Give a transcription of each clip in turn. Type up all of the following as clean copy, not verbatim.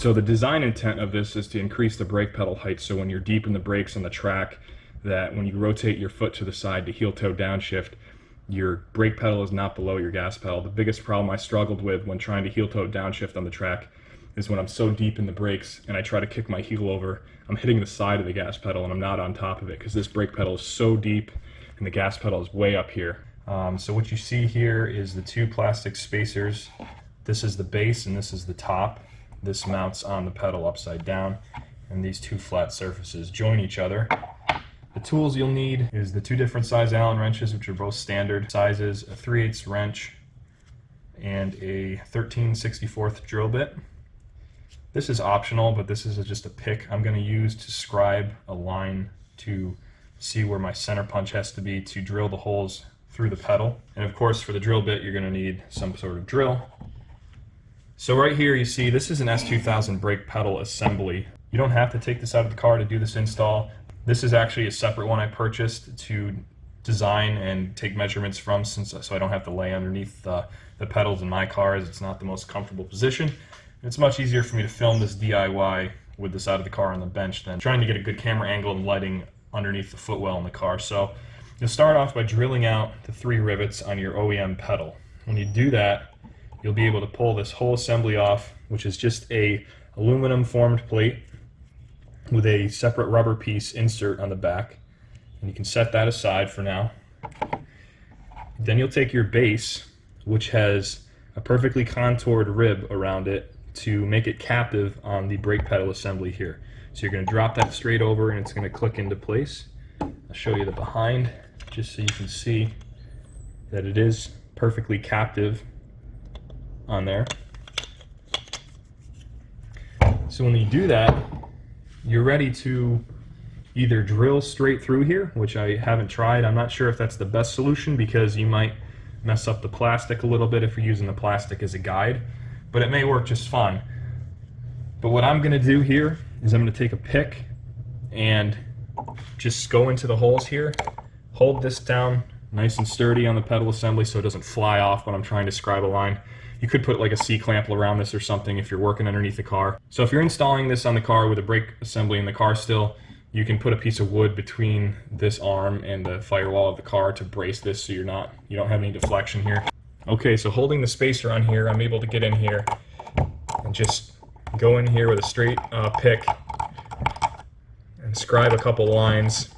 So the design intent of this is to increase the brake pedal height, so when you're deep in the brakes on the track, that when you rotate your foot to the side to heel-toe downshift, your brake pedal is not below your gas pedal. The biggest problem I struggled with when trying to heel-toe downshift on the track is when I'm so deep in the brakes and I try to kick my heel over, I'm hitting the side of the gas pedal and I'm not on top of it because this brake pedal is so deep and the gas pedal is way up here. So what you see here is the two plastic spacers. This is the base and this is the top. This mounts on the pedal upside down, and these two flat surfaces join each other. The tools you'll need is the two different size Allen wrenches, which are both standard sizes, a 3/8 wrench and a 13/64 drill bit. This is optional, but this is just a pick I'm going to use to scribe a line to see where my center punch has to be to drill the holes through the pedal. And of course, for the drill bit, you're going to need some sort of drill. So right here you see this is an S2000 brake pedal assembly. You don't have to take this out of the car to do this install. This is actually a separate one I purchased to design and take measurements from, so I don't have to lay underneath the pedals in my car, as it's not the most comfortable position. It's much easier for me to film this DIY with this out of the car on the bench than trying to get a good camera angle and lighting underneath the footwell in the car. So you'll start off by drilling out the 3 rivets on your OEM pedal. When you do that, you'll be able to pull this whole assembly off, which is just a aluminum formed plate with a separate rubber piece insert on the back, and you can set that aside for now. Then you'll take your base, which has a perfectly contoured rib around it to make it captive on the brake pedal assembly here. So you're going to drop that straight over and it's going to click into place. I'll show you the behind just so you can see that it is perfectly captive on there. So when you do that, you're ready to either drill straight through here, which I haven't tried. I'm not sure if that's the best solution because you might mess up the plastic a little bit if you're using the plastic as a guide, but it may work just fine. But what I'm going to do here is I'm going to take a pick and just go into the holes here, hold this down nice and sturdy on the pedal assembly so it doesn't fly off when I'm trying to scribe a line. You could put like a C-clamp around this or something if you're working underneath the car. So if you're installing this on the car with a brake assembly in the car still, you can put a piece of wood between this arm and the firewall of the car to brace this so you don't have any deflection here. Okay, so holding the spacer on here, I'm able to get in here and just go in here with a straight pick and scribe a couple lines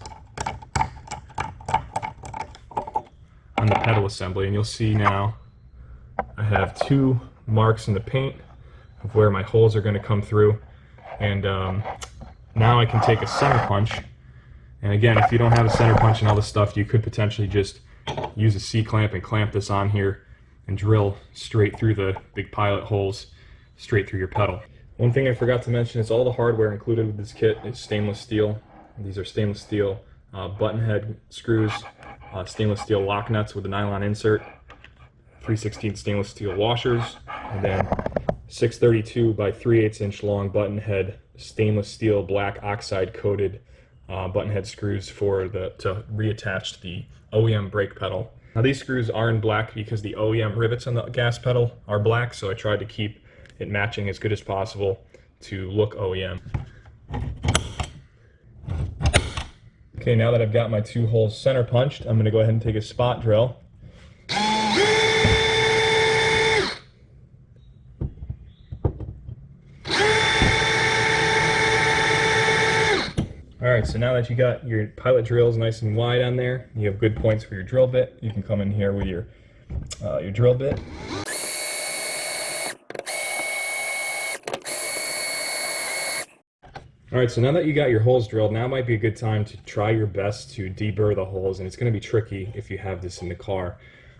on the pedal assembly, and you'll see now I have 2 marks in the paint of where my holes are going to come through, and now I can take a center punch. And again, if you don't have a center punch and all this stuff, you could potentially just use a C-clamp and clamp this on here and drill straight through the big pilot holes, straight through your pedal. One thing I forgot to mention is all the hardware included with this kit is stainless steel. These are stainless steel button head screws, stainless steel lock nuts with a nylon insert, 3/16 stainless steel washers, and then 632 by 3/8 inch long button head stainless steel black oxide coated button head screws to reattach to the OEM brake pedal. Now these screws are in black because the OEM rivets on the gas pedal are black, so I tried to keep it matching as good as possible to look OEM. Okay, now that I've got my 2 holes center punched, I'm going to go ahead and take a spot drill. Alright, so now that you got your pilot drills nice and wide on there, you have good points for your drill bit, you can come in here with your drill bit. Alright, so now that you got your holes drilled, now might be a good time to try your best to deburr the holes, and it's going to be tricky if you have this in the car.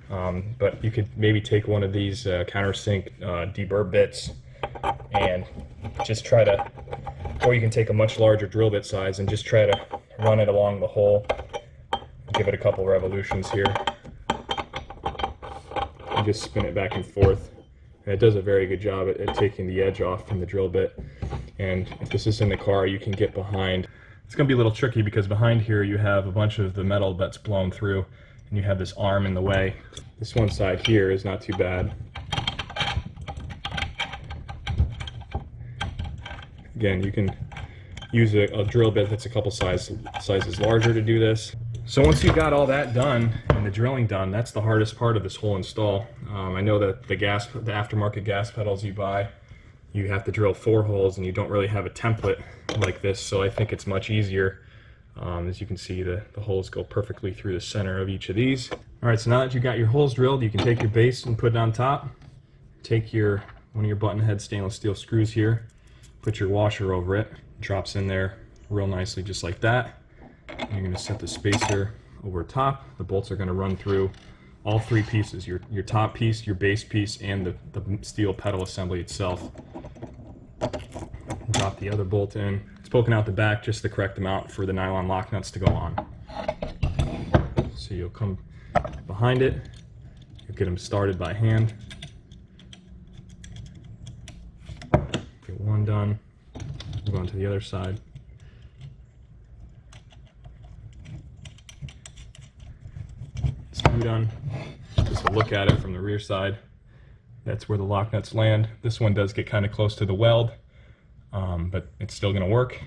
But you could maybe take one of these countersink deburr bits and just try to, or you can take a much larger drill bit size and just try to run it along the hole. Give it a couple revolutions here. And just spin it back and forth. And it does a very good job at taking the edge off from the drill bit. And if this is in the car, you can get behind. It's going to be a little tricky because behind here you have a bunch of the metal that's blown through and you have this arm in the way. This one side here is not too bad. Again, you can use a drill bit that's a couple sizes larger to do this. So once you've got all that done and the drilling done, that's the hardest part of this whole install. I know that the aftermarket gas pedals you buy, you have to drill 4 holes and you don't really have a template like this, so I think it's much easier. As you can see, the holes go perfectly through the center of each of these. Alright, so now that you've got your holes drilled, you can take your base and put it on top. Take one of your button head stainless steel screws here, put your washer over it, drops in there real nicely just like that. And you're going to set the spacer over top. The bolts are going to run through all 3 pieces, your top piece, your base piece, and the steel pedal assembly itself. Drop the other bolt in. It's poking out the back, just the correct amount for the nylon lock nuts to go on. So you'll come behind it, you'll get them started by hand. Get one done, move on to the other side. Two done. Just a look at it from the rear side. That's where the lock nuts land. This one does get kind of close to the weld, but it's still going to work.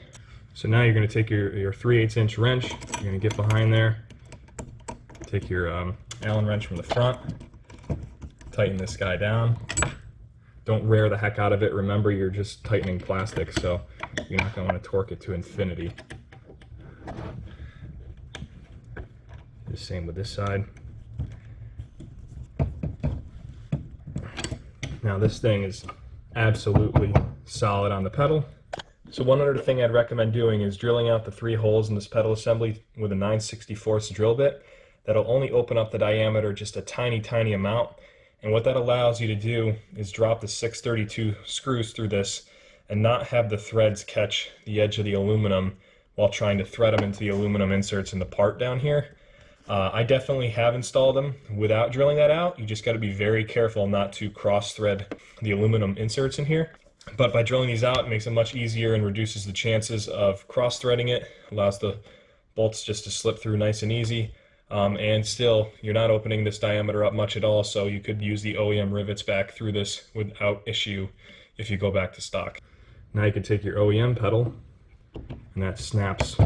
So now you're going to take your 3/8 inch wrench, you're going to get behind there, take your Allen wrench from the front, tighten this guy down. Don't rear the heck out of it. Remember, you're just tightening plastic, so you're not going to want to torque it to infinity. The same with this side. Now this thing is absolutely solid on the pedal. So one other thing I'd recommend doing is drilling out the 3 holes in this pedal assembly with a 9/64 drill bit. That'll only open up the diameter just a tiny amount. And what that allows you to do is drop the 632 screws through this and not have the threads catch the edge of the aluminum while trying to thread them into the aluminum inserts in the part down here. I definitely have installed them without drilling that out. You just got to be very careful not to cross thread the aluminum inserts in here. But by drilling these out, it makes it much easier and reduces the chances of cross threading it. Allows the bolts just to slip through nice and easy. And still, you're not opening this diameter up much at all, so you could use the OEM rivets back through this without issue if you go back to stock. Now you can take your OEM pedal, and that snaps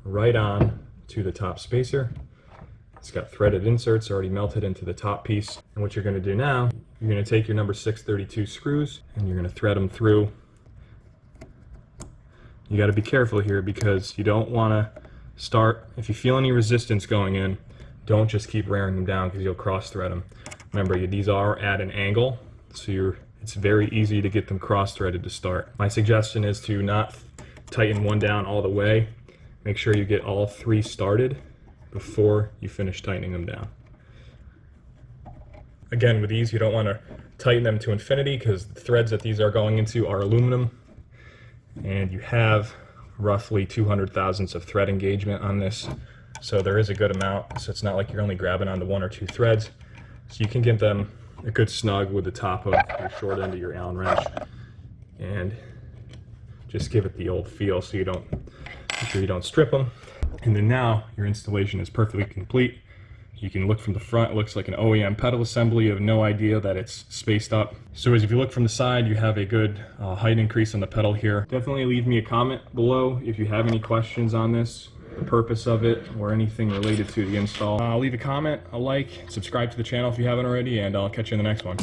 right on to the top spacer. It's got threaded inserts already melted into the top piece. And what you're going to do now, you're going to take your number 632 screws and you're going to thread them through. You got to be careful here because you don't want to start, if you feel any resistance going in, don't just keep raring them down because you'll cross thread them. Remember, these are at an angle, so it's very easy to get them cross threaded to start. My suggestion is to not tighten one down all the way. Make sure you get all 3 started before you finish tightening them down. Again, with these, you don't want to tighten them to infinity because the threads that these are going into are aluminum, and you have roughly 200 thousandths of thread engagement on this, so there is a good amount. So it's not like you're only grabbing onto 1 or 2 threads, so you can get them a good snug with the top of your short end of your Allen wrench, and just give it the old feel so make sure you don't strip them. And then now your installation is perfectly complete. You can look from the front, it looks like an OEM pedal assembly. You have no idea that it's spaced up. So as if you look from the side, you have a good height increase on the pedal here. Definitely leave me a comment below if you have any questions on this, the purpose of it, or anything related to the install. Leave a comment, a like, subscribe to the channel if you haven't already, and I'll catch you in the next one.